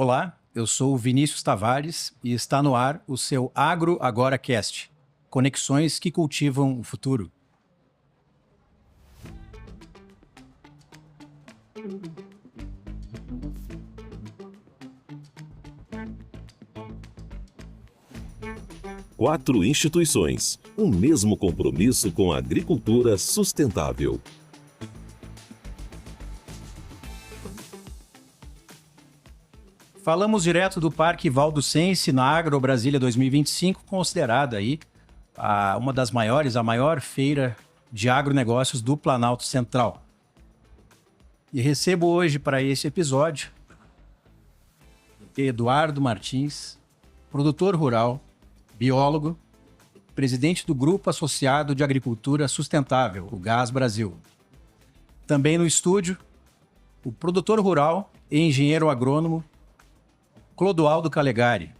Olá, eu sou o Vinícius Tavares e está no ar o seu Agro Agora Cast, conexões que cultivam o futuro. Quatro instituições, o mesmo compromisso com a agricultura sustentável. Falamos direto do Parque Valducense na Agro Brasília 2025, considerada aí uma das maiores, a maior feira de agronegócios do Planalto Central. E recebo hoje para esse episódio Eduardo Martins, produtor rural, biólogo, presidente do Grupo Associado de Agricultura Sustentável, o GAS Brasil. Também no estúdio, o produtor rural e engenheiro agrônomo Clodoaldo Calegari,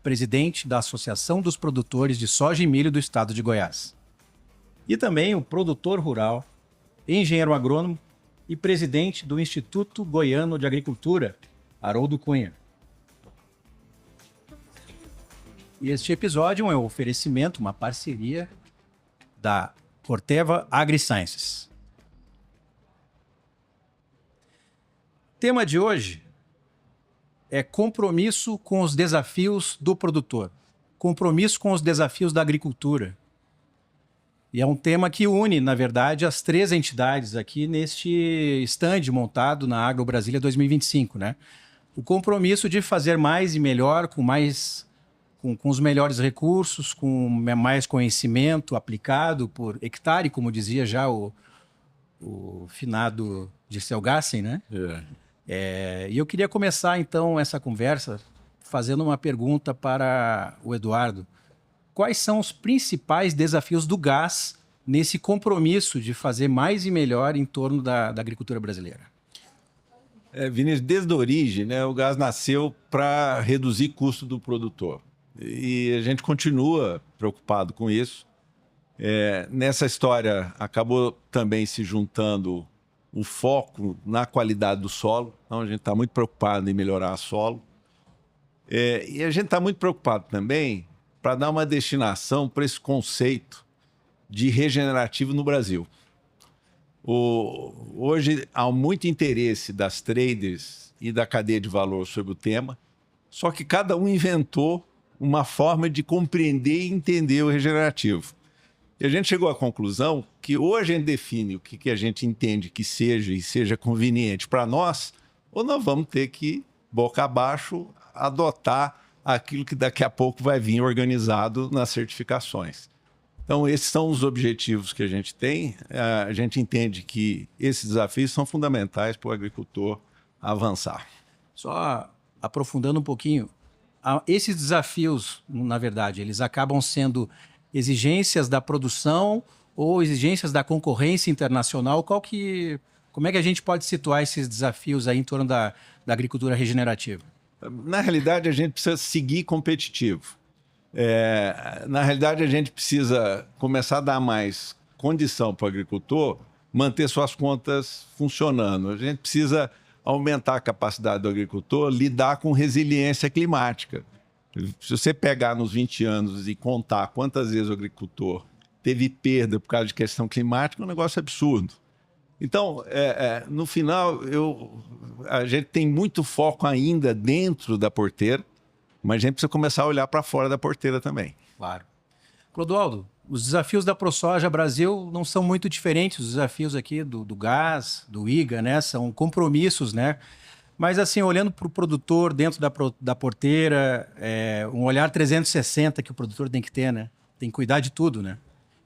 presidente da Associação dos Produtores de Soja e Milho do Estado de Goiás. E também o produtor rural, engenheiro agrônomo e presidente do Instituto Goiano de Agricultura, Haroldo Cunha. E este episódio é um oferecimento, uma parceria da Corteva AgriSciences. O tema de hoje é compromisso com os desafios do produtor, compromisso com os desafios da agricultura. E é um tema que une, na verdade, as três entidades aqui neste stand montado na Agro Brasília 2025, né? O compromisso de fazer mais e melhor, com os melhores recursos, com mais conhecimento aplicado por hectare, como dizia já o finado Dirceu Gassen, né? E eu queria começar, então, essa conversa fazendo uma pergunta para o Eduardo. Quais são os principais desafios do GAS nesse compromisso de fazer mais e melhor em torno da agricultura brasileira? Vinícius, desde a origem, né, o GAS nasceu para reduzir custo do produtor. E a gente continua preocupado com isso. Nessa história, acabou também se juntando o foco na qualidade do solo. Então, a gente está muito preocupado em melhorar o solo. E a gente está muito preocupado também para dar uma destinação para esse conceito de regenerativo no Brasil. Hoje, há muito interesse das traders e da cadeia de valor sobre o tema, só que cada um inventou uma forma de compreender e entender o regenerativo. E a gente chegou à conclusão que ou a gente define o que a gente entende que seja e seja conveniente para nós, ou nós vamos ter que, boca abaixo, adotar aquilo que daqui a pouco vai vir organizado nas certificações. Então, esses são os objetivos que a gente tem. A gente entende que esses desafios são fundamentais para o agricultor avançar. Só aprofundando um pouquinho, esses desafios, na verdade, eles acabam sendo exigências da produção ou exigências da concorrência internacional? Como é que a gente pode situar esses desafios aí em torno da agricultura regenerativa? Na realidade, a gente precisa seguir competitivo. Na realidade, a gente precisa começar a dar mais condição para o agricultor manter suas contas funcionando. A gente precisa aumentar a capacidade do agricultor, lidar com resiliência climática. Se você pegar nos 20 anos e contar quantas vezes o agricultor teve perda por causa de questão climática, é um negócio absurdo. Então, no final, a gente tem muito foco ainda dentro da porteira, mas a gente precisa começar a olhar para fora da porteira também. Claro. Clodoaldo, os desafios da ProSoja Brasil não são muito diferentes dos desafios aqui do GAS, do IGA, né? São compromissos, né? Mas, assim, olhando para o produtor dentro da porteira, um olhar 360 que o produtor tem que ter, né? Tem que cuidar de tudo, né?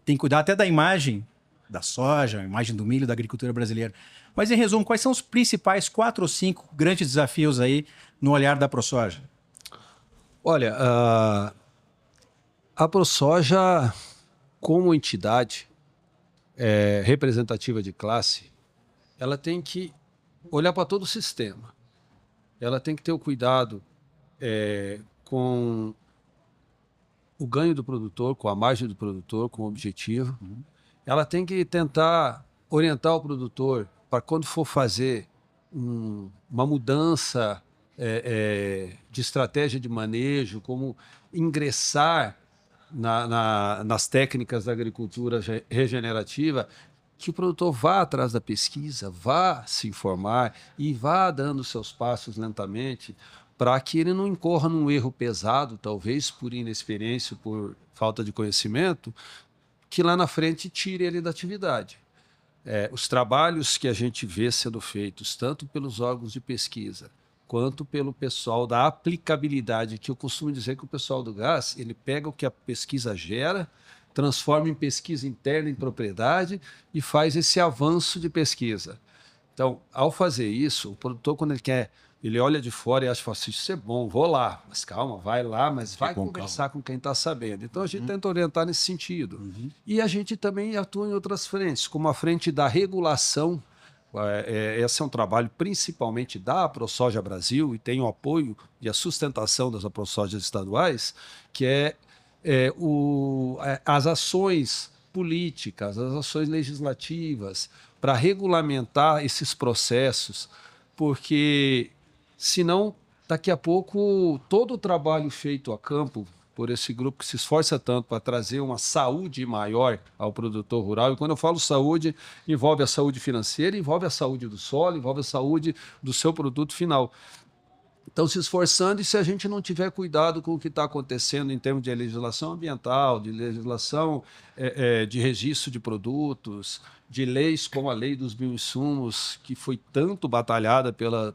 Tem que cuidar até da imagem da soja, a imagem do milho, da agricultura brasileira. Mas, em resumo, quais são os principais 4 ou 5 grandes desafios aí no olhar da ProSoja? Olha, a ProSoja, como entidade representativa de classe, ela tem que olhar para todo o sistema. Ela tem que ter o cuidado com o ganho do produtor, com a margem do produtor, com o objetivo. Ela tem que tentar orientar o produtor para quando for fazer uma mudança de estratégia de manejo, como ingressar nas técnicas da agricultura regenerativa, que o produtor vá atrás da pesquisa, vá se informar e vá dando seus passos lentamente, para que ele não incorra num erro pesado, talvez por inexperiência, por falta de conhecimento, que lá na frente tire ele da atividade. Os trabalhos que a gente vê sendo feitos, tanto pelos órgãos de pesquisa, quanto pelo pessoal da aplicabilidade, que eu costumo dizer que o pessoal do gás, ele pega o que a pesquisa gera, transforma em pesquisa interna em propriedade e faz esse avanço de pesquisa. Então, ao fazer isso, o produtor, quando ele olha de fora e acha assim, isso é bom, vou lá. Mas calma, vai lá, mas vai conversar com quem está sabendo. Então, a gente tenta orientar nesse sentido. E a gente também atua em outras frentes, como a frente da regulação. Esse é um trabalho principalmente da AproSoja Brasil e tem o apoio e a sustentação das AproSojas estaduais, que as ações políticas, as ações legislativas para regulamentar esses processos, porque senão daqui a pouco todo o trabalho feito a campo por esse grupo que se esforça tanto para trazer uma saúde maior ao produtor rural, e quando eu falo saúde, envolve a saúde financeira, envolve a saúde do solo, envolve a saúde do seu produto final. Estão se esforçando, e se a gente não tiver cuidado com o que está acontecendo em termos de legislação ambiental, de legislação de registro de produtos, de leis como a lei dos bioinsumos, que foi tanto batalhada pelas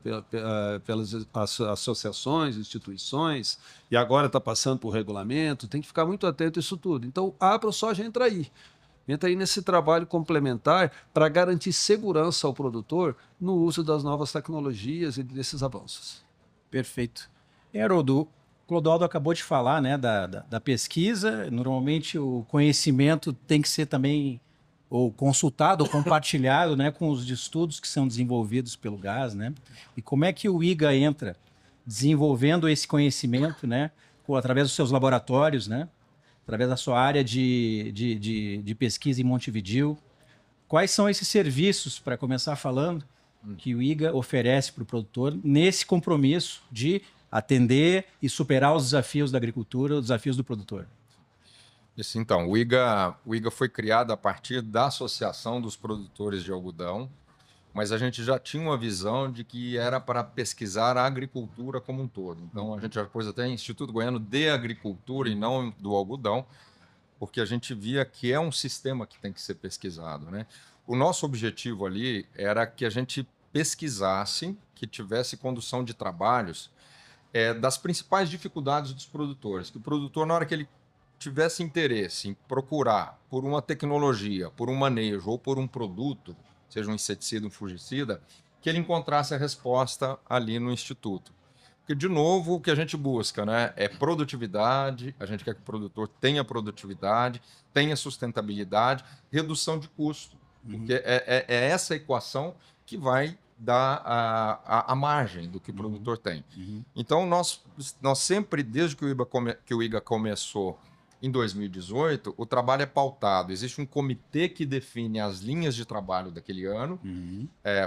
associações, instituições, e agora está passando por regulamento, tem que ficar muito atento a isso tudo. Então, a AproSoja entra aí nesse trabalho complementar para garantir segurança ao produtor no uso das novas tecnologias e desses avanços. Perfeito. Haroldo, o Clodoaldo acabou de falar, né, da pesquisa. Normalmente o conhecimento tem que ser também ou consultado ou compartilhado, né, com os estudos que são desenvolvidos pelo gás, né? E como é que o IGA entra desenvolvendo esse conhecimento, né, através dos seus laboratórios, né, através da sua área de pesquisa em Montevidéu? Quais são esses serviços, para começar falando, que o IGA oferece para o produtor nesse compromisso de atender e superar os desafios da agricultura, os desafios do produtor? Isso, então, o IGA foi criado a partir da Associação dos Produtores de Algodão, mas a gente já tinha uma visão de que era para pesquisar a agricultura como um todo. Então, a gente já pôs até Instituto Goiano de Agricultura e não do algodão, porque a gente via que é um sistema que tem que ser pesquisado, né? O nosso objetivo ali era que a gente pesquisasse, que tivesse condução de trabalhos das principais dificuldades dos produtores. Que o produtor, na hora que ele tivesse interesse em procurar por uma tecnologia, por um manejo ou por um produto, seja um inseticida, um fungicida, que ele encontrasse a resposta ali no Instituto. Porque, de novo, o que a gente busca, né, é produtividade, a gente quer que o produtor tenha produtividade, tenha sustentabilidade, redução de custo. Porque é essa equação que vai dar a margem do que o produtor tem. Então, nós sempre, desde que o IGA começou em 2018, o trabalho é pautado. Existe um comitê que define as linhas de trabalho daquele ano,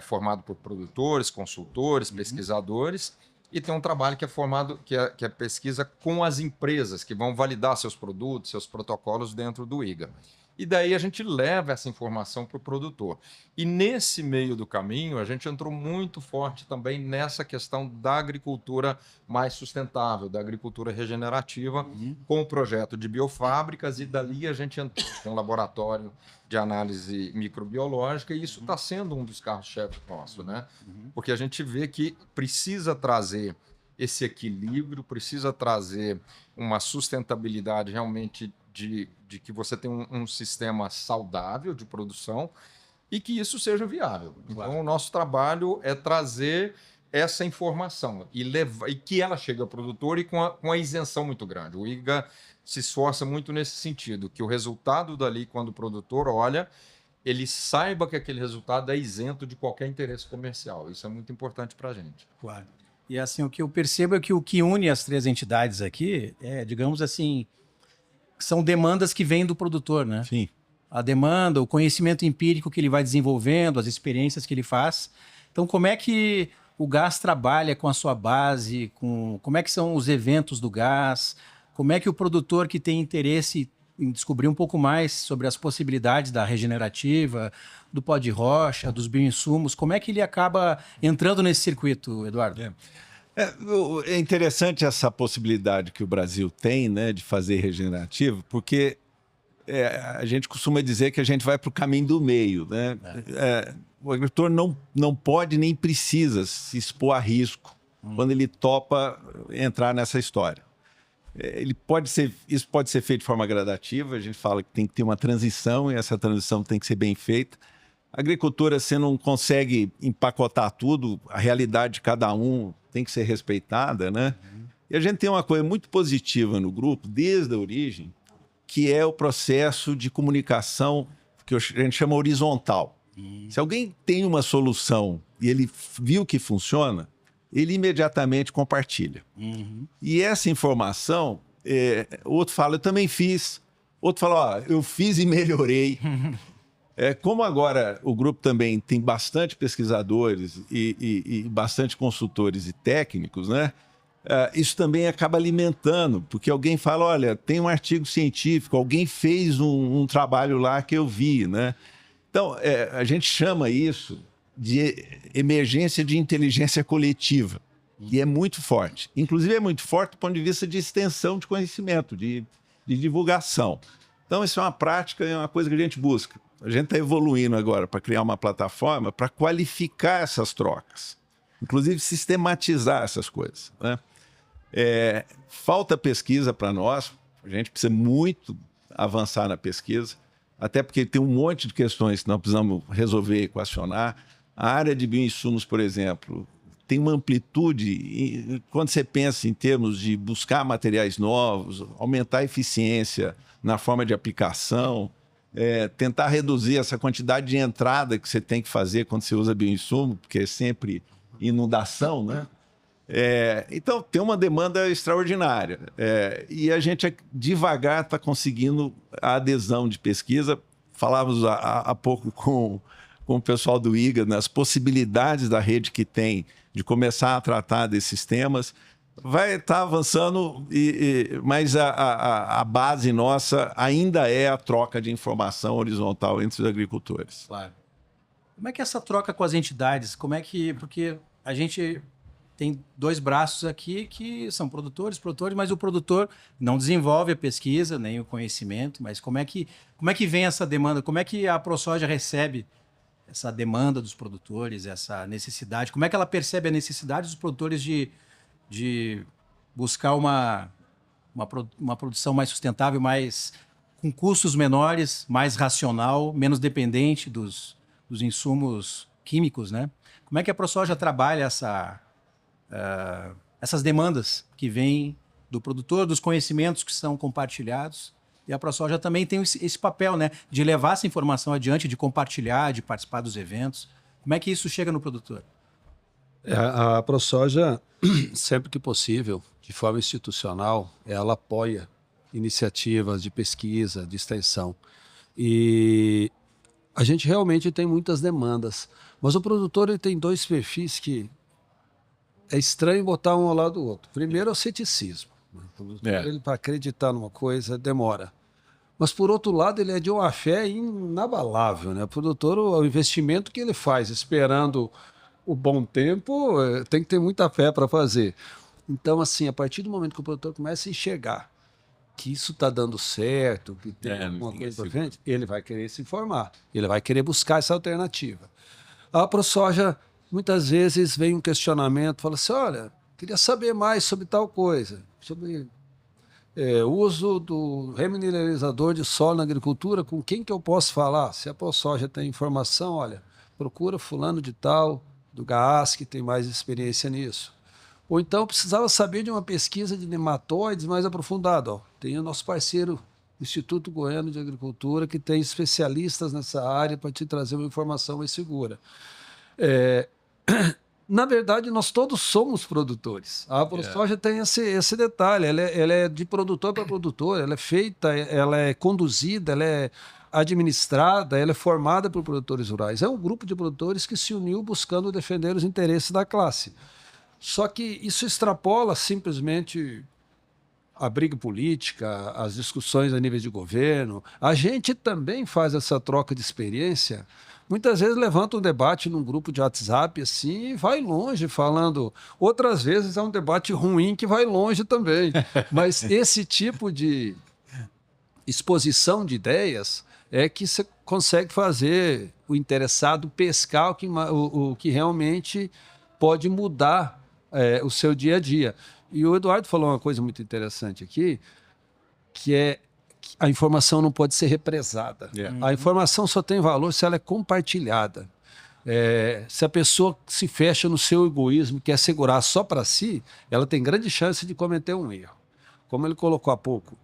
formado por produtores, consultores, pesquisadores, e tem um trabalho que é formado, que é pesquisa com as empresas que vão validar seus produtos, seus protocolos dentro do IGA. E daí a gente leva essa informação para o produtor. E nesse meio do caminho, a gente entrou muito forte também nessa questão da agricultura mais sustentável, da agricultura regenerativa, com o projeto de biofábricas, e dali a gente entrou em um laboratório de análise microbiológica, e isso está sendo um dos carros-chefes nossos, né? Porque a gente vê que precisa trazer esse equilíbrio, precisa trazer uma sustentabilidade realmente de que você tem um sistema saudável de produção e que isso seja viável. Claro. Então, o nosso trabalho é trazer essa informação e que ela chegue ao produtor e com a isenção muito grande. O IGA se esforça muito nesse sentido, que o resultado dali, quando o produtor olha, ele saiba que aquele resultado é isento de qualquer interesse comercial. Isso é muito importante para a gente. Claro. E assim, o que eu percebo é que o que une as três entidades aqui digamos assim, são demandas que vêm do produtor, né? Sim. A demanda, o conhecimento empírico que ele vai desenvolvendo, as experiências que ele faz. Então, como é que o gás trabalha com a sua base, como é que são os eventos do gás, como é que o produtor que tem interesse em descobrir um pouco mais sobre as possibilidades da regenerativa, do pó de rocha, dos bioinsumos, como é que ele acaba entrando nesse circuito, Eduardo? É interessante essa possibilidade que o Brasil tem, né, de fazer regenerativo, porque a gente costuma dizer que a gente vai para o caminho do meio, né? O agricultor não pode nem precisa se expor a risco quando ele topa entrar nessa história. Isso pode ser feito de forma gradativa, a gente fala que tem que ter uma transição e essa transição tem que ser bem feita. A agricultura, você não consegue empacotar tudo, a realidade de cada um tem que ser respeitada, né? E a gente tem uma coisa muito positiva no grupo, desde a origem, que é o processo de comunicação que a gente chama horizontal. Se alguém tem uma solução e ele viu que funciona, ele imediatamente compartilha. E essa informação, o outro fala, eu também fiz. Outro fala, eu fiz e melhorei. Como agora o grupo também tem bastante pesquisadores e bastante consultores e técnicos, né? Isso também acaba alimentando, porque alguém fala, olha, tem um artigo científico, alguém fez um trabalho lá que eu vi, né? Então, a gente chama isso de emergência de inteligência coletiva, e é muito forte. Inclusive, é muito forte do ponto de vista de extensão de conhecimento, de divulgação. Então, isso é uma prática, é uma coisa que a gente busca. A gente está evoluindo agora para criar uma plataforma para qualificar essas trocas, inclusive sistematizar essas coisas, né? Falta pesquisa para nós, a gente precisa muito avançar na pesquisa, até porque tem um monte de questões que nós precisamos resolver e equacionar. A área de bioinsumos, por exemplo, tem uma amplitude, e quando você pensa em termos de buscar materiais novos, aumentar a eficiência na forma de aplicação, tentar reduzir essa quantidade de entrada que você tem que fazer quando você usa bioinsumo, porque é sempre inundação, né? Então, tem uma demanda extraordinária. E a gente, devagar, está conseguindo a adesão de pesquisa. Falávamos há pouco com o pessoal do IGA, nas possibilidades da rede que tem de começar a tratar desses temas. Vai estar avançando, mas a base nossa ainda é a troca de informação horizontal entre os agricultores. Claro. Como é que é essa troca com as entidades? Porque a gente tem dois braços aqui que são produtores, mas o produtor não desenvolve a pesquisa, nem o conhecimento, mas como é que vem essa demanda? Como é que a ProSoja recebe essa demanda dos produtores, essa necessidade? Como é que ela percebe a necessidade dos produtores de buscar uma produção mais sustentável, com custos menores, mais racional, menos dependente dos insumos químicos, né? Como é que a ProSoja trabalha essas demandas que vêm do produtor, dos conhecimentos que são compartilhados? E a ProSoja também tem esse papel, né, de levar essa informação adiante, de compartilhar, de participar dos eventos. Como é que isso chega no produtor? A ProSoja, sempre que possível, de forma institucional, ela apoia iniciativas de pesquisa, de extensão. E a gente realmente tem muitas demandas. Mas o produtor ele tem dois perfis que é estranho botar um ao lado do outro. Primeiro é o ceticismo. O produtor, ele, para acreditar numa coisa, demora. Mas, por outro lado, ele é de uma fé inabalável, né? O produtor, o investimento que ele faz, esperando o bom tempo, tem que ter muita fé para fazer. Então, assim, a partir do momento que o produtor começa a enxergar que isso está dando certo, que tem alguma coisa para frente, ele vai querer se informar, ele vai querer buscar essa alternativa. A ProSoja, muitas vezes, vem um questionamento, fala assim, olha, queria saber mais sobre tal coisa, sobre uso do remineralizador de solo na agricultura, com quem que eu posso falar? Se a ProSoja tem informação, olha, procura fulano de tal, do GAAS, que tem mais experiência nisso. Ou então eu precisava saber de uma pesquisa de nematóides mais aprofundada. Ó. Tem o nosso parceiro, Instituto Goiano de Agricultura, que tem especialistas nessa área para te trazer uma informação mais segura. Na verdade, nós todos somos produtores. A ProSoja tem esse detalhe, ela é de produtor para produtor, ela é feita, ela é conduzida, administrada, ela é formada por produtores rurais. É um grupo de produtores que se uniu buscando defender os interesses da classe. Só que isso extrapola simplesmente a briga política, as discussões a nível de governo. A gente também faz essa troca de experiência. Muitas vezes levanta um debate num grupo de WhatsApp assim, e vai longe falando. Outras vezes é um debate ruim que vai longe também. Mas esse tipo de exposição de ideias é que você consegue fazer o interessado pescar o que realmente pode mudar o seu dia a dia. E o Eduardo falou uma coisa muito interessante aqui, que é que a informação não pode ser represada. A informação só tem valor se ela é compartilhada. Se a pessoa se fecha no seu egoísmo, quer segurar só para si, ela tem grande chance de cometer um erro. Como ele colocou há pouco.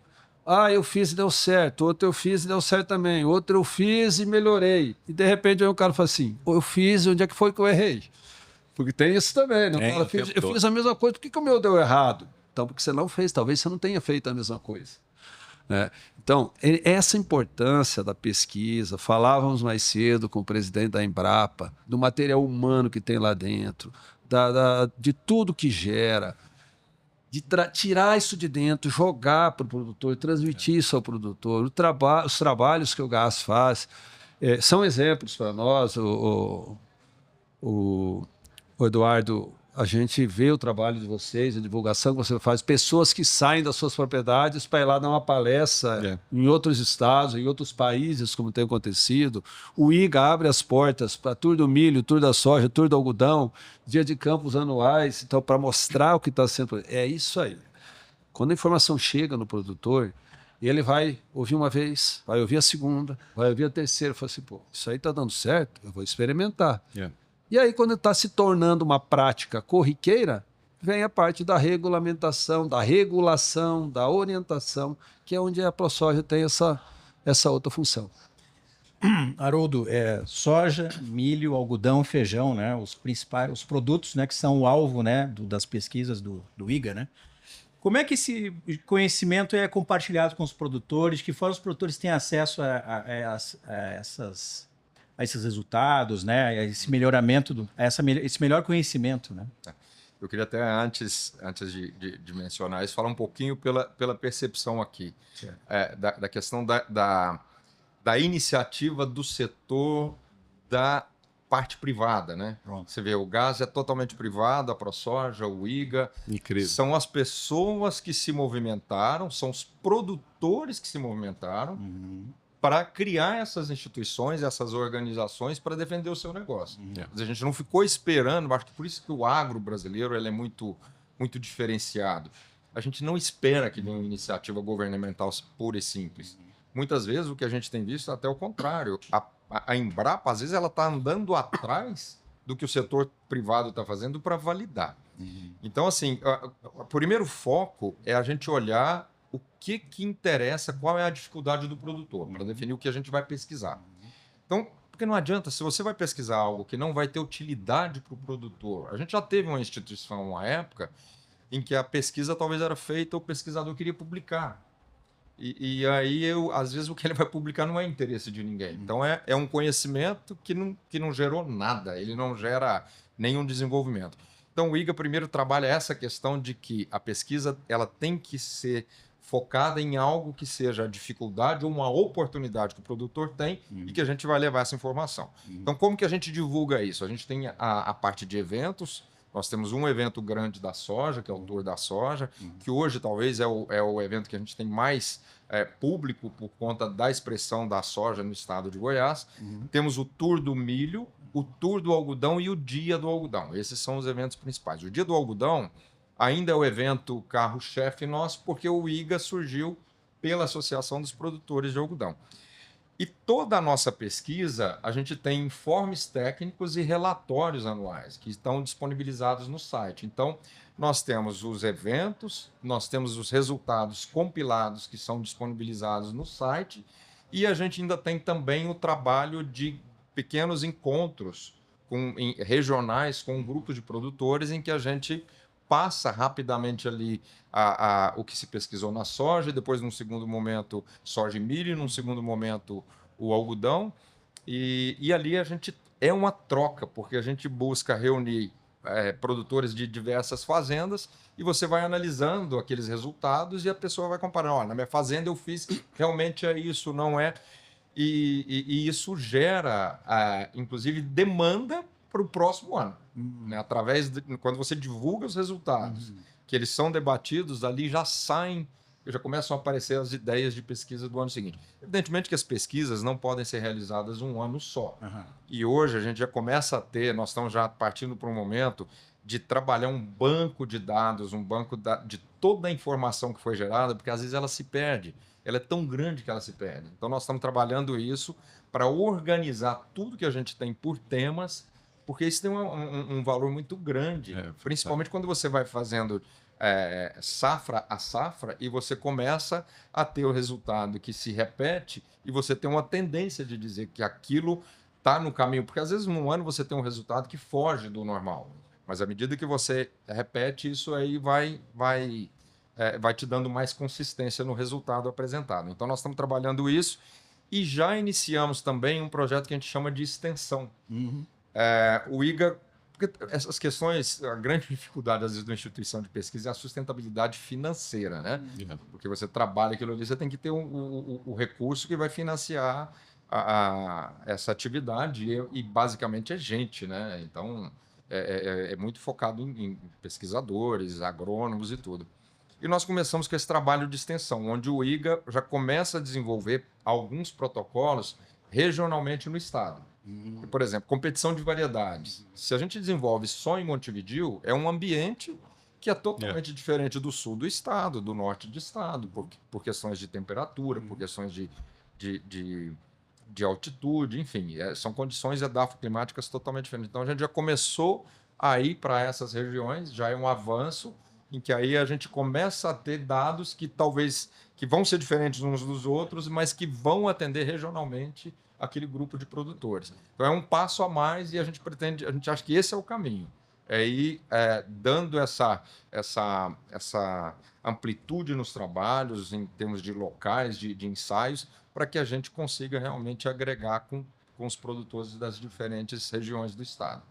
Eu fiz e deu certo, outro eu fiz e deu certo também, outro eu fiz e melhorei. E de repente aí o cara fala assim, eu fiz, onde é que foi que eu errei? Porque tem isso também, né? Eu fiz a mesma coisa, por que o meu deu errado? Então, porque você não fez, talvez você não tenha feito a mesma coisa. Né? Então, essa importância da pesquisa, falávamos mais cedo com o presidente da Embrapa, do material humano que tem lá dentro, de tudo que gera, de tirar isso de dentro, jogar para o produtor, transmitir isso ao produtor, os trabalhos que o GAS faz, são exemplos para nós. O Eduardo, a gente vê o trabalho de vocês, a divulgação que você faz, pessoas que saem das suas propriedades para ir lá dar uma palestra em outros estados, em outros países, como tem acontecido. O IGA abre as portas para Tour do Milho, Tour da Soja, Tour do Algodão, dia de campos anuais, então, para mostrar o que está sendo. É isso aí. Quando a informação chega no produtor, ele vai ouvir uma vez, vai ouvir a segunda, vai ouvir a terceira, fala assim, isso aí está dando certo, eu vou experimentar. E aí, quando está se tornando uma prática corriqueira, vem a parte da regulamentação, da regulação, da orientação, que é onde a ProSoja tem essa outra função. Haroldo, soja, milho, algodão, feijão, né? Os principais, os produtos, né, que são o alvo, né, das pesquisas do IGA, né? Como é que esse conhecimento é compartilhado com os produtores? De que forma os produtores têm acesso a esses resultados, né? A esse melhoramento, esse melhor conhecimento, né? Eu queria até, antes de mencionar isso, falar um pouquinho pela percepção aqui, da questão da iniciativa do setor da parte privada, né? Você vê, o GAS é totalmente privado, a ProSoja, o IGA. Incrível. São as pessoas que se movimentaram, são os produtores que se movimentaram para criar essas instituições, essas organizações para defender o seu negócio. A gente não ficou esperando, acho que por isso que o agro brasileiro ele é muito, muito diferenciado. A gente não espera que venha uma iniciativa governamental pura e simples. Muitas vezes o que a gente tem visto é até o contrário. A Embrapa, às vezes, ela está andando atrás do que o setor privado está fazendo para validar. Então, assim, o primeiro foco é a gente olhar o que interessa, qual é a dificuldade do produtor, para definir o que a gente vai pesquisar. Então, porque não adianta, se você vai pesquisar algo que não vai ter utilidade para o produtor. A gente já teve uma instituição, uma época, em que a pesquisa talvez era feita, o pesquisador queria publicar. E aí, às vezes, o que ele vai publicar não é interesse de ninguém. Então, é um conhecimento que não gerou nada, ele não gera nenhum desenvolvimento. Então, o IGA primeiro trabalha essa questão de que a pesquisa ela tem que ser focada em algo que seja a dificuldade ou uma oportunidade que o produtor tem e que a gente vai levar essa informação. Então, como que a gente divulga isso? A gente tem a parte de eventos. Nós temos um evento grande da soja, que é o Tour da Soja, que hoje talvez é o evento que a gente tem mais público por conta da expressão da soja no estado de Goiás. Temos o Tour do Milho, o Tour do Algodão e o Dia do Algodão. Esses são os eventos principais. O Dia do Algodão ainda é o evento carro-chefe nosso, porque o IGA surgiu pela Associação dos Produtores de Algodão. E toda a nossa pesquisa, a gente tem informes técnicos e relatórios anuais que estão disponibilizados no site. Então, nós temos os eventos, nós temos os resultados compilados que são disponibilizados no site e a gente ainda tem também o trabalho de pequenos encontros regionais com grupos de produtores em que a gente passa rapidamente ali o que se pesquisou na soja, e depois, num segundo momento, soja e milho, num segundo momento, o algodão, e ali a gente é uma troca, porque a gente busca reunir produtores de diversas fazendas e você vai analisando aqueles resultados e a pessoa vai comparar, olha, na minha fazenda eu fiz, realmente é isso, não é? E isso gera, inclusive, demanda para o próximo ano, né? Através quando você divulga os resultados, que eles são debatidos, ali já começam a aparecer as ideias de pesquisa do ano seguinte. Evidentemente que as pesquisas não podem ser realizadas um ano só. E hoje a gente já começa a ter, nós estamos já partindo para um momento de trabalhar um banco de dados, um banco de toda a informação que foi gerada, porque às vezes ela se perde. Ela é tão grande que ela se perde. Então nós estamos trabalhando isso para organizar tudo que a gente tem por temas, porque isso tem um valor muito grande, principalmente quando você vai fazendo safra a safra e você começa a ter o resultado que se repete e você tem uma tendência de dizer que aquilo está no caminho, porque às vezes num ano você tem um resultado que foge do normal, mas à medida que você repete isso aí vai te dando mais consistência no resultado apresentado. Então nós estamos trabalhando isso e já iniciamos também um projeto que a gente chama de extensão. O IGA, porque essas questões, a grande dificuldade às vezes da instituição de pesquisa é a sustentabilidade financeira, né? Porque você trabalha aquilo ali, você tem que ter o recurso que vai financiar essa atividade e basicamente é gente, né? Então é muito focado em pesquisadores, agrônomos e tudo. E nós começamos com esse trabalho de extensão, onde o IGA já começa a desenvolver alguns protocolos regionalmente no estado. Por exemplo, competição de variedades. Se a gente desenvolve só em Montevidéu, é um ambiente que é totalmente diferente do sul do estado, do norte do estado, por questões de temperatura, por questões de altitude, enfim, são condições edafoclimáticas totalmente diferentes. Então a gente já começou a ir para essas regiões, já é um avanço, em que aí a gente começa a ter dados que talvez que vão ser diferentes uns dos outros, mas que vão atender regionalmente aquele grupo de produtores. Então é um passo a mais e a gente acha que esse é o caminho. É ir dando essa amplitude nos trabalhos, em termos de locais, de ensaios, para que a gente consiga realmente agregar com os produtores das diferentes regiões do estado.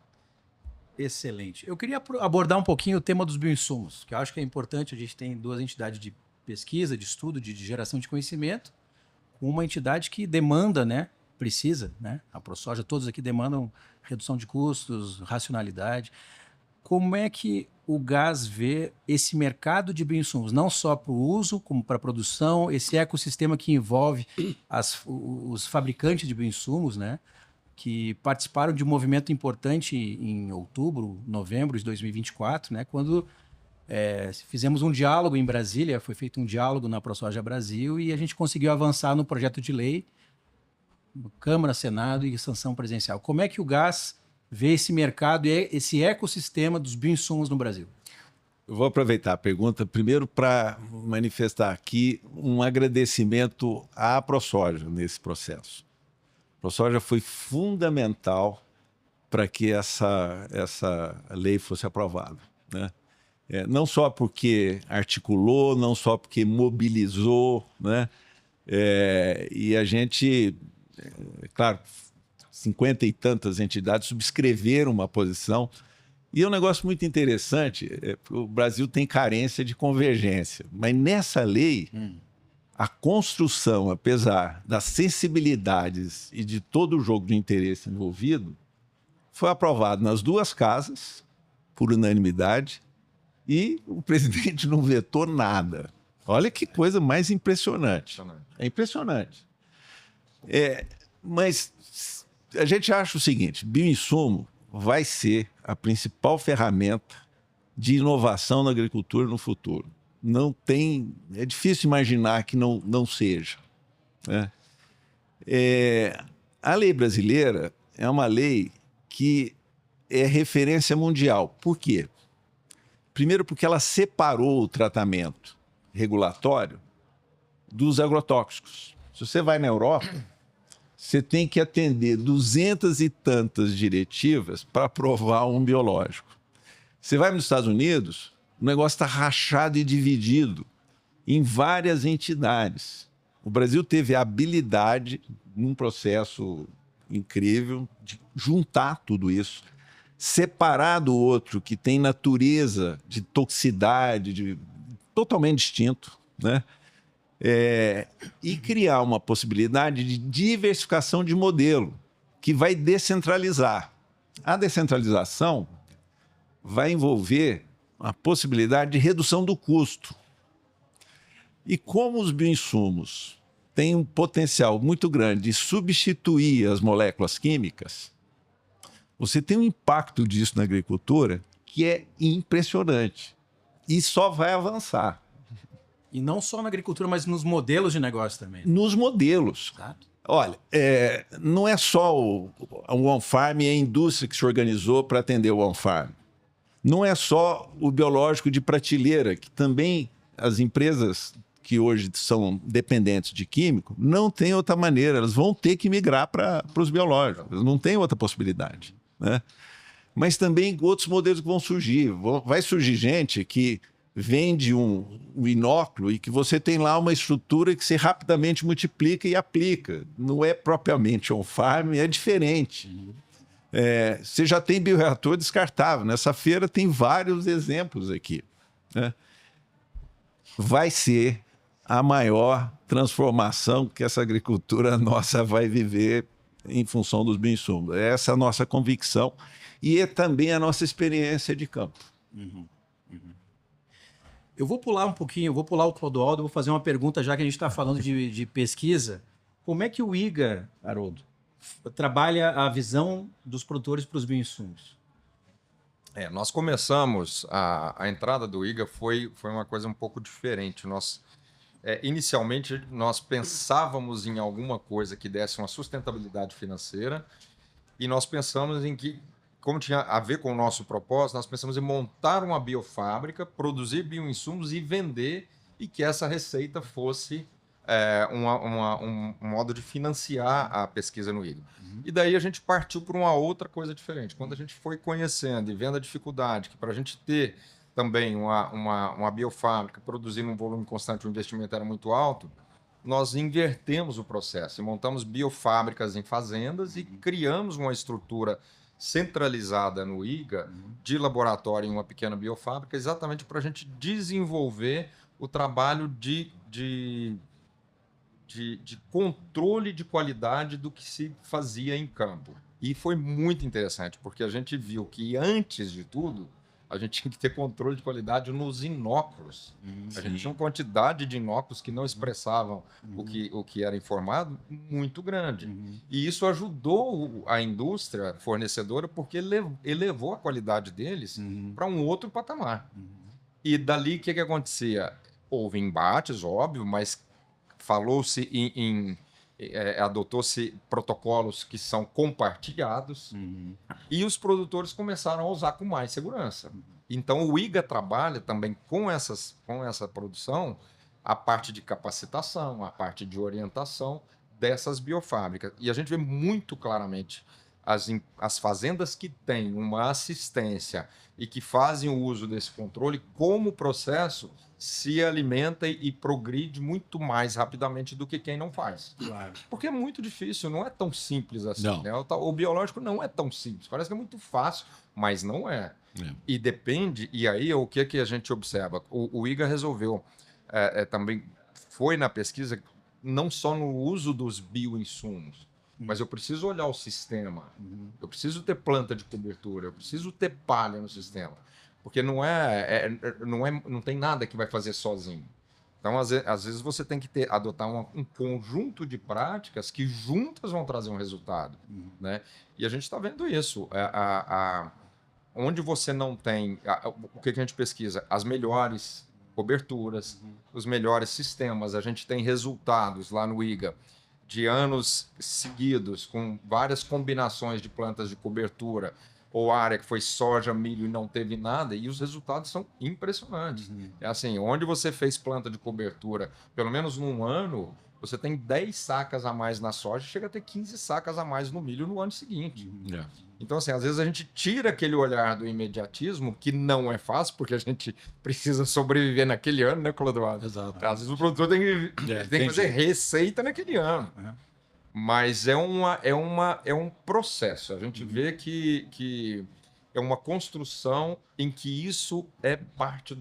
Excelente. Eu queria abordar um pouquinho o tema dos bioinsumos, que eu acho que é importante. A gente tem duas entidades de pesquisa, de estudo, de geração de conhecimento, com uma entidade que demanda, né? Precisa, né? A ProSoja, todos aqui demandam redução de custos, racionalidade. Como é que o GAS vê esse mercado de bioinsumos, não só para o uso, como para a produção, esse ecossistema que envolve os fabricantes de bioinsumos, né? Que participaram de um movimento importante em outubro, novembro de 2024, né? Quando fizemos um diálogo em Brasília, foi feito um diálogo na ProSoja Brasil e a gente conseguiu avançar no projeto de lei, Câmara, Senado e sanção presidencial. Como é que o GAS vê esse mercado e esse ecossistema dos bioinsumos no Brasil? Eu vou aproveitar a pergunta primeiro para manifestar aqui um agradecimento à ProSoja nesse processo. A ProSoja foi fundamental para que essa lei fosse aprovada, né? Não só porque articulou, não só porque mobilizou, né? E a gente, claro, 50 e tantas entidades subscreveram uma posição. E é um negócio muito interessante, o Brasil tem carência de convergência, mas nessa lei, a construção, apesar das sensibilidades e de todo o jogo de interesse envolvido, foi aprovado nas duas casas, por unanimidade, e o presidente não vetou nada. Olha que coisa mais impressionante. É impressionante. Mas a gente acha o seguinte, bioinsumo vai ser a principal ferramenta de inovação na agricultura no futuro. Não tem, é difícil imaginar que não seja, né? A lei brasileira é uma lei que é referência mundial. Por quê? Primeiro porque ela separou o tratamento regulatório dos agrotóxicos. Se você vai na Europa, você tem que atender 200 e tantas diretivas para aprovar um biológico. Você vai nos Estados Unidos, o negócio está rachado e dividido em várias entidades. O Brasil teve a habilidade num processo incrível de juntar tudo isso, separar do outro que tem natureza de toxicidade, totalmente distinto, né? E criar uma possibilidade de diversificação de modelo que vai descentralizar. A descentralização vai envolver a possibilidade de redução do custo. E como os bioinsumos têm um potencial muito grande de substituir as moléculas químicas, você tem um impacto disso na agricultura que é impressionante e só vai avançar. E não só na agricultura, mas nos modelos de negócio também. Nos modelos. Exato. Olha, não é só o One Farm e a indústria que se organizou para atender o One Farm. Não é só o biológico de prateleira, que também as empresas que hoje são dependentes de químico não têm outra maneira, elas vão ter que migrar para os biológicos, não tem outra possibilidade, né? Mas também outros modelos que vão surgir. Vai surgir gente que vende um inóculo e que você tem lá uma estrutura que você rapidamente multiplica e aplica. Não é propriamente on-farm, é diferente. Você já tem bioreator descartável. Nessa feira tem vários exemplos aqui, né? Vai ser a maior transformação que essa agricultura nossa vai viver em função dos bioinsumos. Essa é a nossa convicção e é também a nossa experiência de campo. Eu vou pular um pouquinho, eu vou pular o Clodoaldo, vou fazer uma pergunta, já que a gente está falando de pesquisa. Como é que o IGA, Haroldo, trabalha a visão dos produtores para os bioinsumos? Nós começamos, a entrada do IGA foi uma coisa um pouco diferente. Inicialmente, nós pensávamos em alguma coisa que desse uma sustentabilidade financeira e nós pensamos em que, como tinha a ver com o nosso propósito, nós pensamos em montar uma biofábrica, produzir bioinsumos e vender, e que essa receita fosse um modo de financiar a pesquisa no IGA. E daí a gente partiu para uma outra coisa diferente. Quando a gente foi conhecendo e vendo a dificuldade, que para a gente ter também uma biofábrica, produzindo um volume constante, o investimento era muito alto, nós invertemos o processo e montamos biofábricas em fazendas e criamos uma estrutura centralizada no IGA, de laboratório em uma pequena biofábrica, exatamente para a gente desenvolver o trabalho de controle de qualidade do que se fazia em campo. E foi muito interessante, porque a gente viu que, antes de tudo, a gente tinha que ter controle de qualidade nos inóculos. A gente tinha uma quantidade de inóculos que não expressavam o que era informado muito grande. E isso ajudou a indústria fornecedora, porque elevou a qualidade deles para um outro patamar. E dali, o que acontecia? Houve embates, óbvio, mas falou-se adotou-se protocolos que são compartilhados e os produtores começaram a usar com mais segurança. Então, o IGA trabalha também com essa produção a parte de capacitação, a parte de orientação dessas biofábricas. E a gente vê muito claramente as fazendas que têm uma assistência e que fazem o uso desse controle, como o processo se alimenta e progride muito mais rapidamente do que quem não faz. Claro. Porque é muito difícil, não é tão simples assim. Né? O biológico não é tão simples. Parece que é muito fácil, mas não é. E depende, e aí o que a gente observa? O IGA resolveu, também foi na pesquisa, não só no uso dos bioinsumos, mas eu preciso olhar o sistema, eu preciso ter planta de cobertura, eu preciso ter palha no sistema. Porque não tem nada que vai fazer sozinho. Então, às vezes, você tem que adotar um conjunto de práticas que juntas vão trazer um resultado. Né? E a gente está vendo isso. Onde você não tem... o que a gente pesquisa? As melhores coberturas, os melhores sistemas. A gente tem resultados lá no IGA de anos seguidos, com várias combinações de plantas de cobertura, ou área que foi soja, milho e não teve nada, e os resultados são impressionantes. É assim, onde você fez planta de cobertura, pelo menos num ano, você tem 10 sacas a mais na soja, chega a ter 15 sacas a mais no milho no ano seguinte. Então, assim, às vezes a gente tira aquele olhar do imediatismo, que não é fácil, porque a gente precisa sobreviver naquele ano, né, Clodoaldo? Exato. Às vezes o produtor tem que fazer receita naquele ano. Mas é um processo. A gente vê que é uma construção em que isso é parte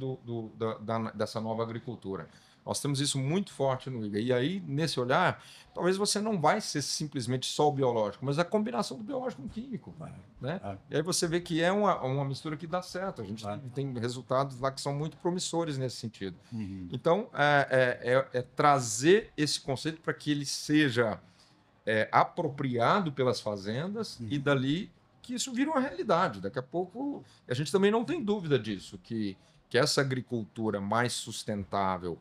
dessa nova agricultura. Nós temos isso muito forte no IGA. E aí, nesse olhar, talvez você não vai ser simplesmente só o biológico, mas a combinação do biológico com o químico. Né? E aí você vê que é uma mistura que dá certo. A gente tem resultados lá que são muito promissores nesse sentido. Então, é trazer esse conceito para que ele seja apropriado pelas fazendas e dali que isso vira uma realidade. Daqui a pouco, a gente também não tem dúvida disso, que essa agricultura mais sustentável,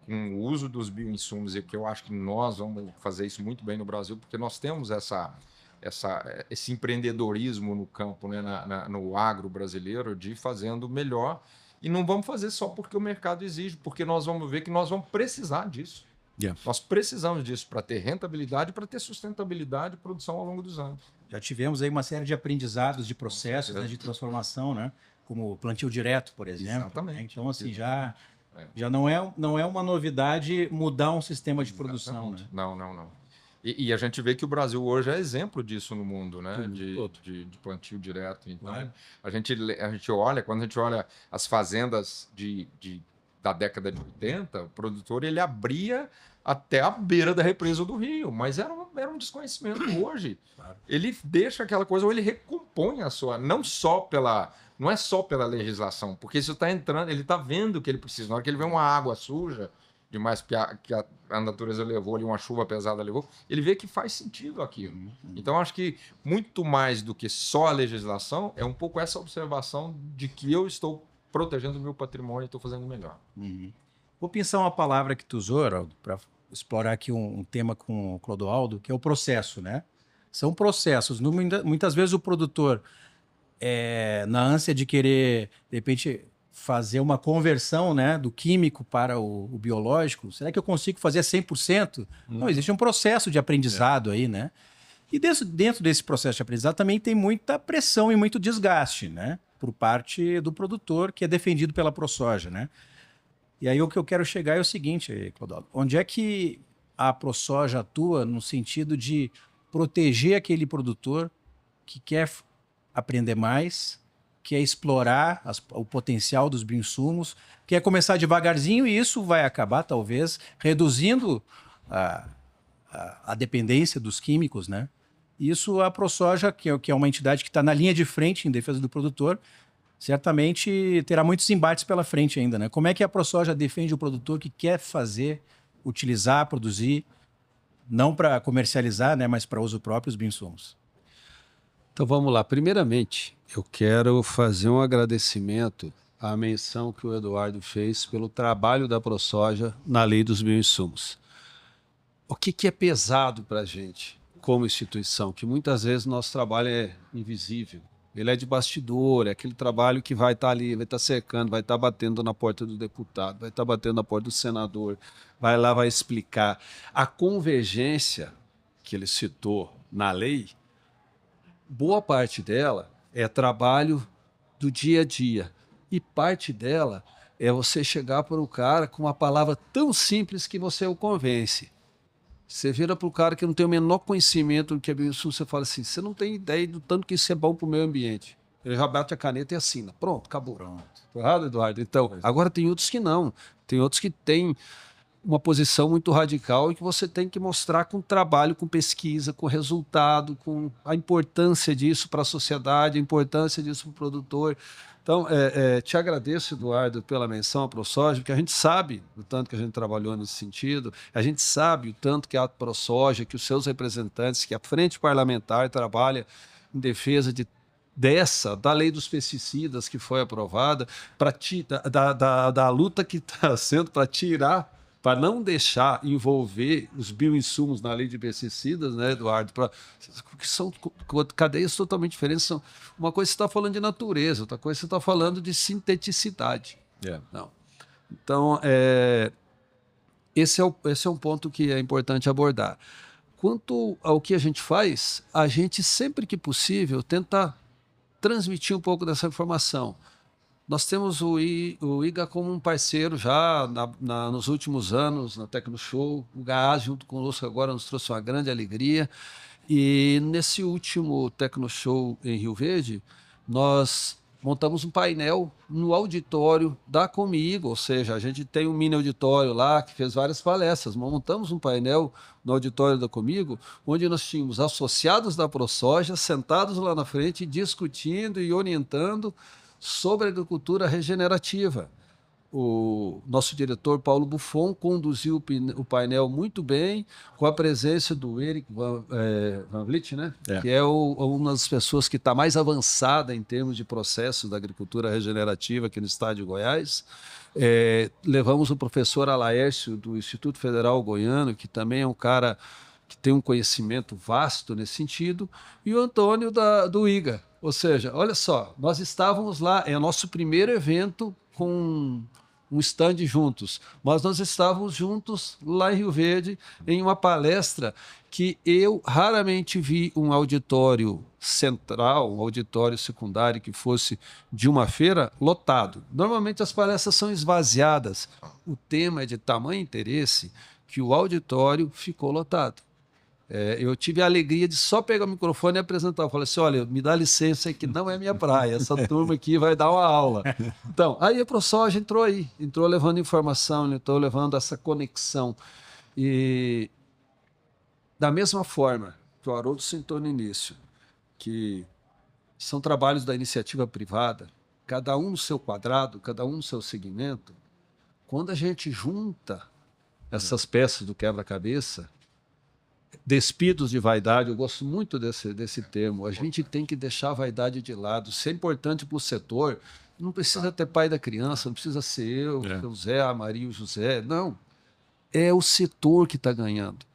com o uso dos bioinsumos, e que eu acho que nós vamos fazer isso muito bem no Brasil, porque nós temos esse empreendedorismo no campo, né, no agro brasileiro, de fazendo melhor. E não vamos fazer só porque o mercado exige, porque nós vamos ver que nós vamos precisar disso. Nós precisamos disso para ter rentabilidade, para ter sustentabilidade e produção ao longo dos anos. Já tivemos aí uma série de aprendizados, de processos, né, de transformação, né? Como o plantio direto, por exemplo. Exatamente. Então, assim, já não é uma novidade mudar um sistema de produção. Né? Não. E a gente vê que o Brasil hoje é exemplo disso no mundo, né? De plantio direto. Então, a gente olha, quando a gente olha as fazendas da década de 80, o produtor ele abria até a beira da represa do rio, mas era um desconhecimento. Hoje, ele deixa aquela coisa, ou ele recompõe a sua, não é só pela legislação, porque isso está entrando, ele está vendo o que ele precisa. Na hora que ele vê uma água suja, demais que a natureza levou ali, uma chuva pesada levou, ele vê que faz sentido aquilo. Então, acho que muito mais do que só a legislação, é um pouco essa observação de que eu estou protegendo o meu patrimônio e estou fazendo melhor. Vou pensar uma palavra que tu usou, Haroldo, para explorar aqui um tema com o Clodoaldo, que é o processo, né? São processos. Muitas vezes o produtor, na ânsia de querer, de repente, fazer uma conversão, né, do químico para o biológico, será que eu consigo fazer 100%? Não, existe um processo de aprendizado aí, né? E dentro desse processo de aprendizado também tem muita pressão e muito desgaste, né? Por parte do produtor, que é defendido pela ProSoja, né? E aí o que eu quero chegar é o seguinte, Clodoaldo, onde é que a ProSoja atua no sentido de proteger aquele produtor que quer aprender mais, quer explorar o potencial dos bioinsumos, quer começar devagarzinho e isso vai acabar, talvez, reduzindo a dependência dos químicos, né? Isso a ProSoja, que é uma entidade que está na linha de frente em defesa do produtor, certamente terá muitos embates pela frente ainda, né? Como é que a ProSoja defende o produtor que quer fazer, utilizar, produzir, não para comercializar, né, mas para uso próprio os bioinsumos? Então vamos lá. Primeiramente, eu quero fazer um agradecimento à menção que o Eduardo fez pelo trabalho da ProSoja na lei dos bioinsumos. O que é pesado para a gente como instituição? Que muitas vezes nosso trabalho é invisível. Ele é de bastidor, é aquele trabalho que vai estar ali, vai estar cercando, vai estar batendo na porta do deputado, vai estar batendo na porta do senador, vai lá, vai explicar. A convergência que ele citou na lei, boa parte dela é trabalho do dia a dia. E parte dela é você chegar para o cara com uma palavra tão simples que você o convence. Você vira para o cara que não tem o menor conhecimento do que é bioinsumo, você fala assim, você não tem ideia do tanto que isso é bom para o meio ambiente. Ele já bate a caneta e assina. Pronto, acabou. Tô errado, Eduardo? Então, agora tem outros que não. Tem outros que têm uma posição muito radical e que você tem que mostrar com trabalho, com pesquisa, com resultado, com a importância disso para a sociedade, a importância disso para o produtor. Então, te agradeço, Eduardo, pela menção à ProSoja, porque a gente sabe o tanto que a gente trabalhou nesse sentido, a gente sabe o tanto que a ProSoja, que os seus representantes, que a Frente Parlamentar trabalha em defesa da lei dos pesticidas que foi aprovada, da luta que está sendo para tirar, para não deixar envolver os bioinsumos na lei de pesticidas, né, Eduardo? Que são cadeias totalmente diferentes. Uma coisa você está falando de natureza, outra coisa você está falando de sinteticidade. Não. Então, esse é um ponto que é importante abordar. Quanto ao que a gente faz, a gente, sempre que possível, tenta transmitir um pouco dessa informação. Nós temos o IGA como um parceiro já nos últimos anos, na TecnoShow. O GAAS, junto conosco agora, nos trouxe uma grande alegria. E nesse último TecnoShow em Rio Verde, nós montamos um painel no auditório da Comigo, ou seja, a gente tem um mini auditório lá que fez várias palestras. Montamos um painel no auditório da Comigo, onde nós tínhamos associados da ProSoja sentados lá na frente, discutindo e orientando sobre a agricultura regenerativa. O nosso diretor, Paulo Buffon, conduziu o painel muito bem, com a presença do Eric Van Vliet, né? Que é uma das pessoas que está mais avançada em termos de processos da agricultura regenerativa aqui no estado de Goiás. Levamos o professor Alaércio, do Instituto Federal Goiano, que também é um cara que tem um conhecimento vasto nesse sentido, e o Antônio do IGA. Ou seja, olha só, nós estávamos lá, é o nosso primeiro evento com um stand juntos, mas nós estávamos juntos lá em Rio Verde em uma palestra que eu raramente vi um auditório central, um auditório secundário que fosse de uma feira lotado. Normalmente as palestras são esvaziadas. O tema é de tamanho interesse que o auditório ficou lotado. Eu tive a alegria de só pegar o microfone e apresentar. Eu falei assim, olha, me dá licença aí que não é minha praia, essa turma aqui vai dar uma aula. Então, aí a ProSoja entrou levando informação, entrou levando essa conexão. E da mesma forma que o Haroldo citou no início, que são trabalhos da iniciativa privada, cada um no seu quadrado, cada um no seu segmento, quando a gente junta essas peças do quebra-cabeça, despidos de vaidade, eu gosto muito desse termo, a gente tem que deixar a vaidade de lado. Isso é importante para o setor, não precisa ter pai da criança, não precisa ser eu, o Zé, a Maria, o José, não. É o setor que está ganhando.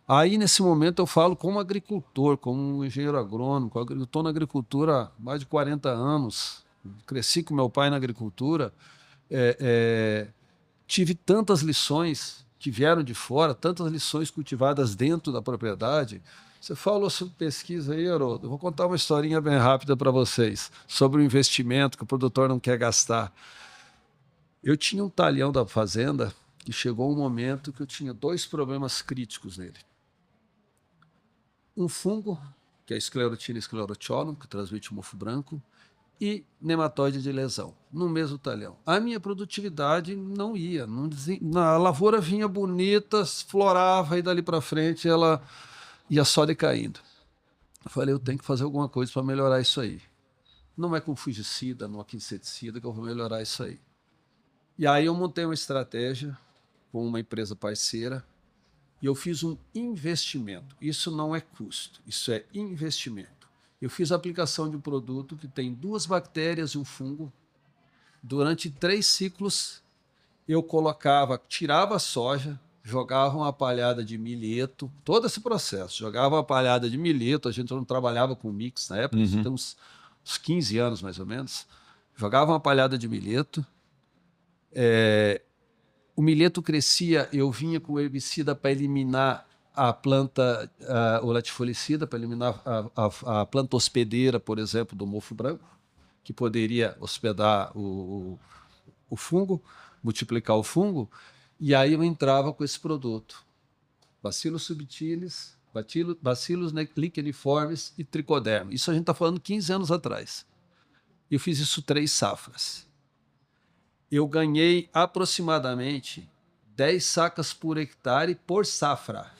Aí, nesse momento, eu falo como agricultor, como engenheiro agrônomo, eu estou na agricultura há mais de 40 anos, cresci com meu pai na agricultura, tive tantas lições que vieram de fora, tantas lições cultivadas dentro da propriedade. Você falou sobre pesquisa aí, Haroldo. Eu vou contar uma historinha bem rápida para vocês sobre o investimento que o produtor não quer gastar. Eu tinha um talhão da fazenda e chegou um momento que eu tinha 2 problemas críticos nele. Um fungo, que é a Sclerotina sclerotiolum, que transmite o mofo branco, e nematóide de lesão, no mesmo talhão. A minha produtividade não ia. A lavoura vinha bonita, florava, e dali para frente ela ia só decaindo. Eu falei, eu tenho que fazer alguma coisa para melhorar isso aí. Não é com fungicida, não é com inseticida que eu vou melhorar isso aí. E aí eu montei uma estratégia com uma empresa parceira e eu fiz um investimento. Isso não é custo, isso é investimento. Eu fiz a aplicação de um produto que tem 2 bactérias e um fungo. Durante 3 ciclos, eu tirava a soja, jogava uma palhada de milheto, todo esse processo, jogava uma palhada de milheto, a gente não trabalhava com mix na época, isso tem uns 15 anos mais ou menos, jogava uma palhada de milheto, o milheto crescia, eu vinha com o herbicida para eliminar a planta, o latifolicida, para eliminar a planta hospedeira, por exemplo, do mofo branco, que poderia hospedar o fungo, multiplicar o fungo, e aí eu entrava com esse produto. Bacillus subtilis, Bacillus licheniformis e tricoderma. Isso a gente está falando 15 anos atrás. Eu fiz isso 3 safras. Eu ganhei aproximadamente 10 sacas por hectare por safra.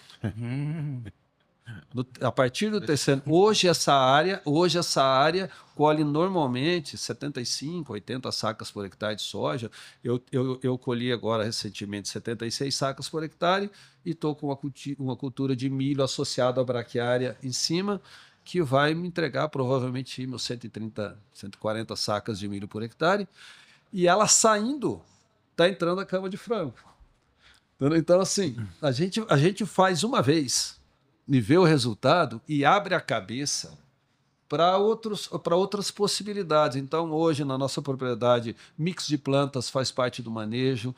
A partir do terceiro, hoje essa área colhe normalmente 75, 80 sacas por hectare de soja. Eu colhi agora recentemente 76 sacas por hectare e estou com uma cultura de milho associada à braquiária em cima, que vai me entregar provavelmente meus 130, 140 sacas de milho por hectare. E ela saindo, está entrando a cama de frango. Então, assim, a gente faz uma vez e vê o resultado e abre a cabeça para outras possibilidades. Então, hoje, na nossa propriedade, mix de plantas faz parte do manejo,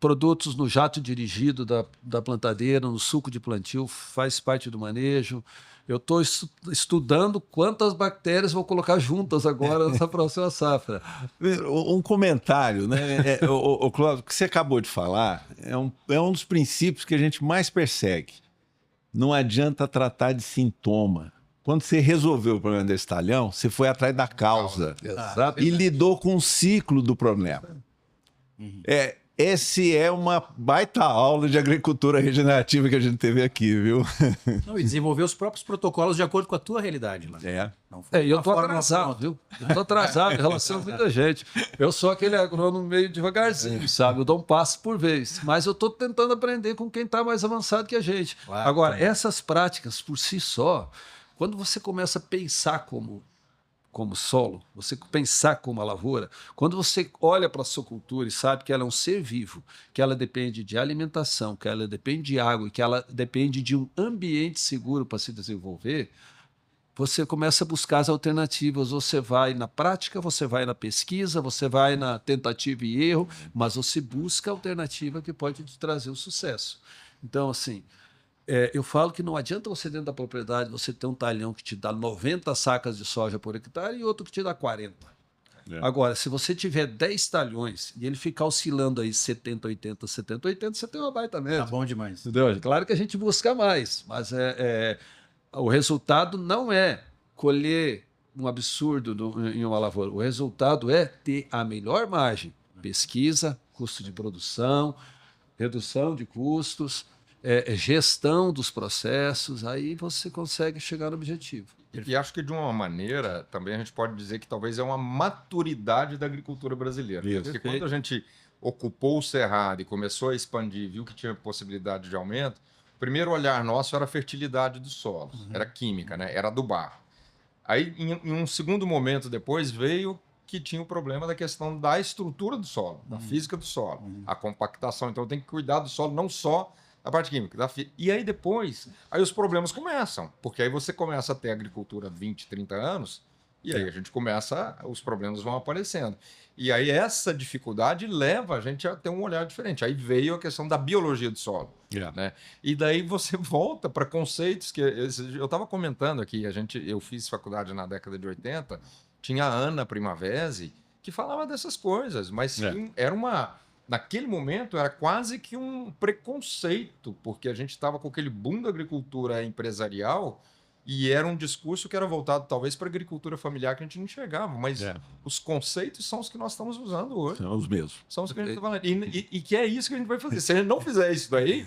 produtos no jato dirigido da plantadeira, no suco de plantio, faz parte do manejo. Eu estou estudando quantas bactérias vou colocar juntas agora nessa próxima safra. Um comentário, né? O Cláudio, o que você acabou de falar é um dos princípios que a gente mais persegue. Não adianta tratar de sintoma. Quando você resolveu o problema desse talhão, você foi atrás da causa e lidou com o ciclo do problema. Essa é uma baita aula de agricultura regenerativa que a gente teve aqui, viu? Não, e desenvolver os próprios protocolos de acordo com a tua realidade. Lá. Não E eu estou atrasado, viu? Eu estou atrasado em relação a muita gente. Eu sou aquele agrônomo meio devagarzinho, sabe? Eu dou um passo por vez. Mas eu estou tentando aprender com quem está mais avançado que a gente. Claro, agora, essas práticas por si só, quando você começa a pensar como solo, você pensar como a lavoura, quando você olha para a sua cultura e sabe que ela é um ser vivo, que ela depende de alimentação, que ela depende de água e que ela depende de um ambiente seguro para se desenvolver, você começa a buscar as alternativas. Você vai na prática, você vai na pesquisa, você vai na tentativa e erro, mas você busca a alternativa que pode te trazer o sucesso. Então, assim, eu falo que não adianta você, dentro da propriedade, você ter um talhão que te dá 90 sacas de soja por hectare e outro que te dá 40. Agora, se você tiver 10 talhões e ele ficar oscilando aí 70, 80, 70, 80, você tem uma baita média. Tá bom demais. Entendeu? Claro que a gente busca mais, mas o resultado não é colher um absurdo em uma lavoura. O resultado é ter a melhor margem. Pesquisa, custo de produção, redução de custos, gestão dos processos, aí você consegue chegar no objetivo. E acho que, de uma maneira, também a gente pode dizer que talvez é uma maturidade da agricultura brasileira. Porque quando a gente ocupou o Cerrado e começou a expandir, viu que tinha possibilidade de aumento, o primeiro olhar nosso era a fertilidade do solo, era química, né? Era adubar. Aí, em um segundo momento depois, veio que tinha o problema da questão da estrutura do solo, da física do solo, a compactação. Então, tem que cuidar do solo não só a parte química. E aí depois, aí os problemas começam, porque aí você começa a ter agricultura há 20, 30 anos, e aí a gente começa, os problemas vão aparecendo. E aí essa dificuldade leva a gente a ter um olhar diferente. Aí veio a questão da biologia do solo. Né? E daí você volta para conceitos que eu estava comentando aqui, eu fiz faculdade na década de 80, tinha a Ana Primavesi, que falava dessas coisas, mas era naquele momento era quase que um preconceito, porque a gente estava com aquele boom da agricultura empresarial e era um discurso que era voltado talvez para a agricultura familiar que a gente não enxergava, mas os conceitos são os que nós estamos usando hoje. São os mesmos. São os que a gente está falando. E que é isso que a gente vai fazer. Se a gente não fizer isso daí,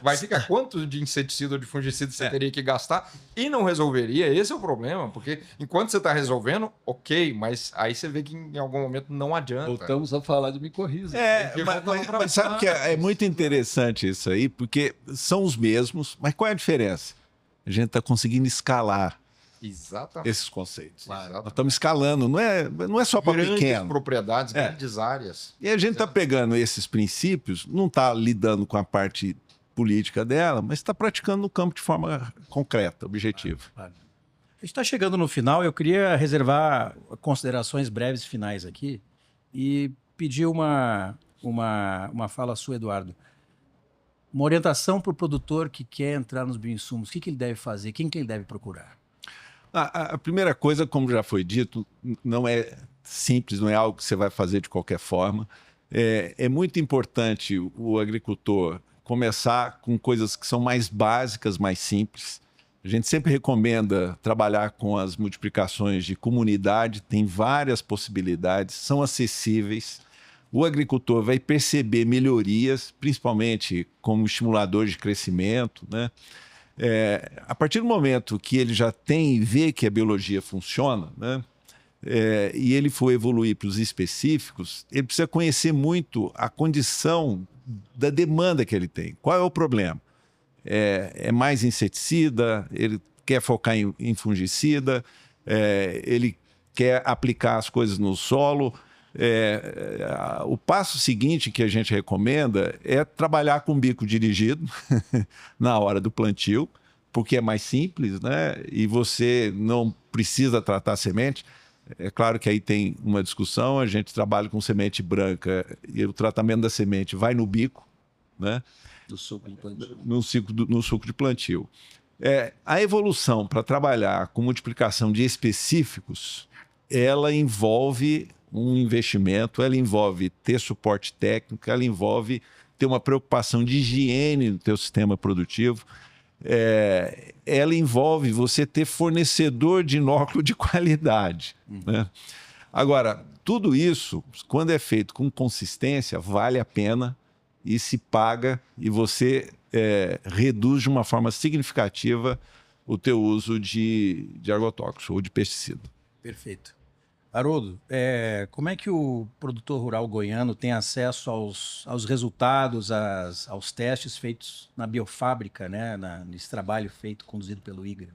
vai ficar quanto de inseticida ou de fungicida você teria que gastar e não resolveria. Esse é o problema, porque enquanto você está resolvendo, ok, mas aí você vê que em algum momento não adianta. Voltamos a falar de micorriza. Mas sabe que é muito interessante isso aí, porque são os mesmos, mas qual é a diferença? A gente está conseguindo escalar esses conceitos. Nós estamos escalando, não é só para pequeno. Grandes propriedades, grandes áreas. E a gente está pegando esses princípios, não está lidando com a parte política dela, mas está praticando no campo de forma concreta, objetiva. A gente está chegando no final, eu queria reservar considerações breves finais aqui e pedir uma fala sua, Eduardo. Uma orientação para o produtor que quer entrar nos bioinsumos, o que ele deve fazer, quem que ele deve procurar? A primeira coisa, como já foi dito, não é simples, não é algo que você vai fazer de qualquer forma. É muito importante o agricultor começar com coisas que são mais básicas, mais simples. A gente sempre recomenda trabalhar com as multiplicações de comunidade, tem várias possibilidades, são acessíveis. O agricultor vai perceber melhorias, principalmente como estimulador de crescimento, né? A partir do momento que ele já tem e vê que a biologia funciona, né? E ele for evoluir para os específicos, ele precisa conhecer muito a condição da demanda que ele tem. Qual é o problema? É mais inseticida, ele quer focar em fungicida, ele quer aplicar as coisas no solo. O passo seguinte que a gente recomenda é trabalhar com bico dirigido na hora do plantio, porque é mais simples, né? E você não precisa tratar a semente. É claro que aí tem uma discussão, a gente trabalha com semente branca e o tratamento da semente vai no bico, né? Do suco de plantio. No suco de plantio. A evolução para trabalhar com multiplicação de específicos, ela envolve um investimento, ela envolve ter suporte técnico, ela envolve ter uma preocupação de higiene no teu sistema produtivo, ela envolve você ter fornecedor de inóculo de qualidade, né? Agora, tudo isso, quando é feito com consistência, vale a pena e se paga, e você reduz de uma forma significativa o teu uso de agrotóxico ou de pesticida. Perfeito. Haroldo, como é que o produtor rural goiano tem acesso aos resultados, aos testes feitos na biofábrica, né? Nesse trabalho conduzido pelo IGA?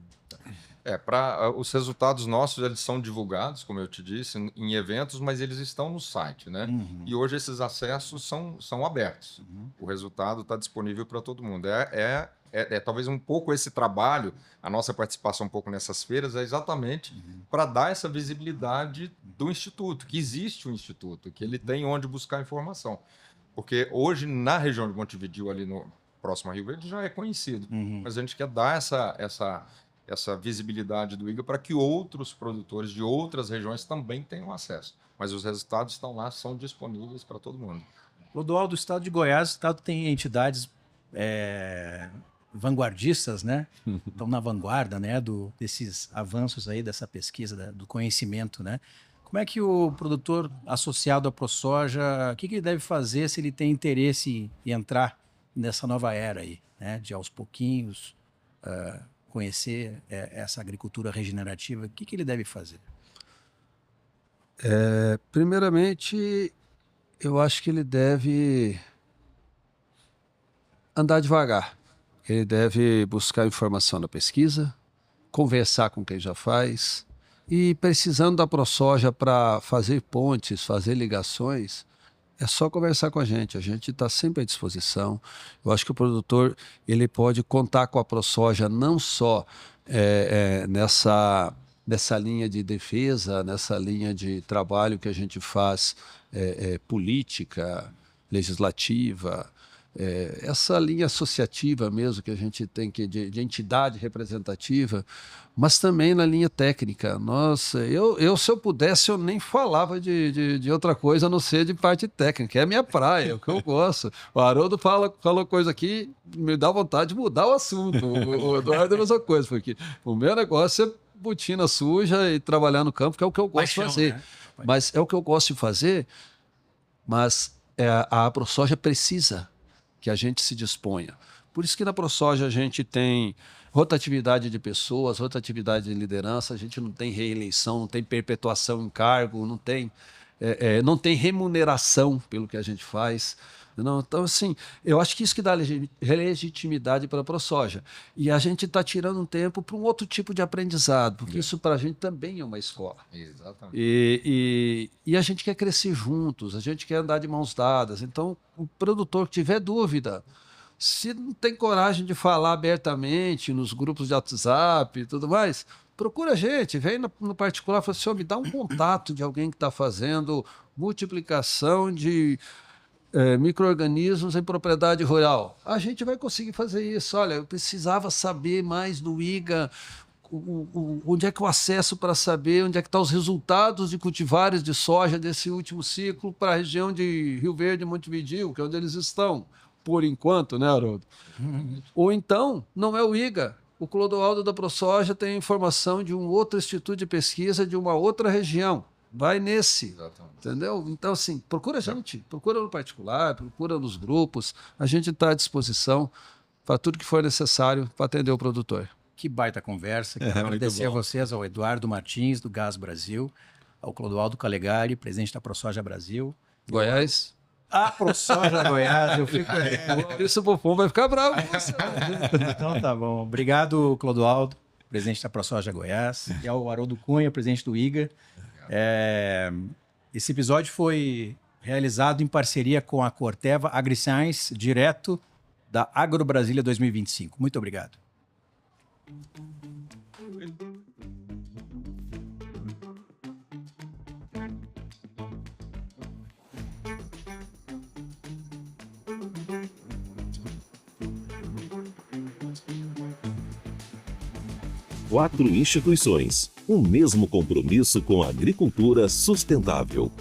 Os resultados nossos, eles são divulgados, como eu te disse, em eventos, mas eles estão no site, né? E hoje esses acessos são abertos. O resultado está disponível para todo mundo. Talvez um pouco esse trabalho, a nossa participação um pouco nessas feiras, é exatamente para dar essa visibilidade do Instituto, que existe um Instituto, que ele tem onde buscar informação. Porque hoje, na região de Montevidéu, ali no próximo a Rio Verde, já é conhecido. Mas a gente quer dar essa visibilidade do IGA para que outros produtores de outras regiões também tenham acesso. Mas os resultados estão lá, são disponíveis para todo mundo. Clodoaldo, do estado de Goiás, o estado tem entidades vanguardistas, né? Estão na vanguarda, né? Desses avanços aí, dessa pesquisa, do conhecimento, né? Como é que o produtor associado à ProSoja, o que ele deve fazer se ele tem interesse em entrar nessa nova era aí, né? De aos pouquinhos conhecer essa agricultura regenerativa, o que ele deve fazer? Primeiramente, eu acho que ele deve andar devagar. Ele deve buscar informação na pesquisa, conversar com quem já faz, e precisando da ProSoja para fazer pontes, fazer ligações, é só conversar com a gente está sempre à disposição. Eu acho que o produtor ele pode contar com a ProSoja não só nessa linha de defesa, nessa linha de trabalho que a gente faz política, legislativa, essa linha associativa mesmo que a gente tem de entidade representativa, mas também na linha técnica. Nossa, se eu pudesse, eu nem falava de outra coisa a não ser de parte técnica, é a minha praia, é o que eu gosto. O Haroldo falou coisa aqui, me dá vontade de mudar o assunto. O Eduardo é a mesma coisa, porque o meu negócio é botina suja e trabalhar no campo, que é o que eu gosto de fazer. Né? Mas é o que eu gosto de fazer, mas a ProSoja precisa que a gente se disponha. Por isso que na ProSoja a gente tem rotatividade de pessoas, rotatividade de liderança, a gente não tem reeleição, não tem perpetuação em cargo, não tem remuneração pelo que a gente faz. Não, então, assim, eu acho que isso que dá legitimidade para a ProSoja. E a gente está tirando um tempo para um outro tipo de aprendizado, porque isso para a gente também é uma escola. Exatamente. E a gente quer crescer juntos, a gente quer andar de mãos dadas. Então, o produtor que tiver dúvida, se não tem coragem de falar abertamente nos grupos de WhatsApp e tudo mais, procura a gente, vem no particular e fala assim, me dá um contato de alguém que está fazendo multiplicação de micro-organismos em propriedade rural. A gente vai conseguir fazer isso. Olha, eu precisava saber mais do IGA, onde é que eu acesso para saber onde é que estão os resultados de cultivares de soja desse último ciclo para a região de Rio Verde e Montevidéu, que é onde eles estão, por enquanto, né, Haroldo? Ou então, não é o IGA. O Clodoaldo da ProSoja tem informação de um outro instituto de pesquisa de uma outra região. Vai nesse, exatamente. Entendeu? Então, assim, procura a gente, procura no particular, procura nos grupos, a gente está à disposição para tudo que for necessário para atender o produtor. Que baita conversa, quero agradecer a vocês, ao Eduardo Martins, do Gás Brasil, ao Clodoaldo Calegari, presidente da ProSoja Brasil. Goiás. A ProSoja Goiás, eu fico... Isso o Buffon vai ficar bravo com você. Então tá bom, obrigado Clodoaldo, presidente da ProSoja Goiás, e ao Haroldo Cunha, presidente do IGA. Esse episódio foi realizado em parceria com a Corteva AgriScience, direto da AgroBrasília 2025. Muito obrigado. 4 instituições. O mesmo compromisso com a agricultura sustentável.